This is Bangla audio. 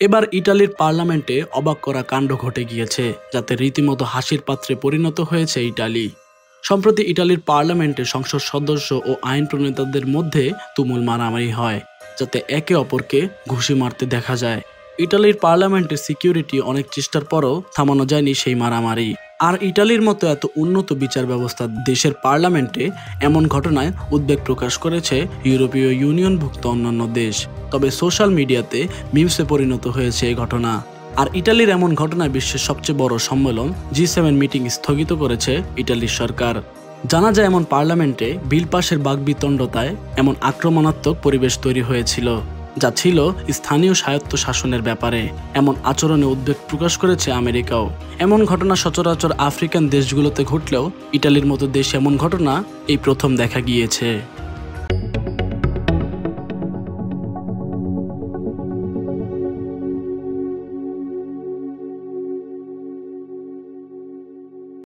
এবার ইটালির পার্লামেন্টে অবাক করা কাণ্ড ঘটে গিয়েছে, যাতে রীতিমতো হাসির পাত্রে পরিণত হয়েছে ইটালি। সম্প্রতি ইটালির পার্লামেন্টে সংসদ সদস্য ও আইন প্রণেতাদের মধ্যে তুমুল মারামারি হয়, যাতে একে অপরকে ঘুষি মারতে দেখা যায়। ইটালির পার্লামেন্টের সিকিউরিটি অনেক চেষ্টার পরও থামানো যায়নি সেই মারামারি। আর ইটালির মতো এত উন্নত বিচার ব্যবস্থা দেশের পার্লামেন্টে এমন ঘটনায় উদ্বেগ প্রকাশ করেছে ইউরোপীয় ইউনিয়নভুক্ত অন্যান্য দেশ। তবে সোশ্যাল মিডিয়াতে মিমসে পরিণত হয়েছে এই ঘটনা। আর ইটালির এমন ঘটনায় বিশ্বের সবচেয়ে বড় সম্মেলন G7 মিটিং স্থগিত করেছে ইটালির সরকার। জানা যায় এমন পার্লামেন্টে বিল পাশের বাকবিতণ্ডতায় এমন আক্রমণাত্মক পরিবেশ তৈরি হয়েছিল, যা ছিল স্থানীয় স্বায়ত্ত শাসনের ব্যাপারে। এমন আচরণে উদ্বেগ প্রকাশ করেছে আমেরিকাও। এমন ঘটনা সচরাচর আফ্রিকান দেশগুলোতে ঘটলেও ইটালির মতো দেশে এমন ঘটনা এই প্রথম দেখা গিয়েছে।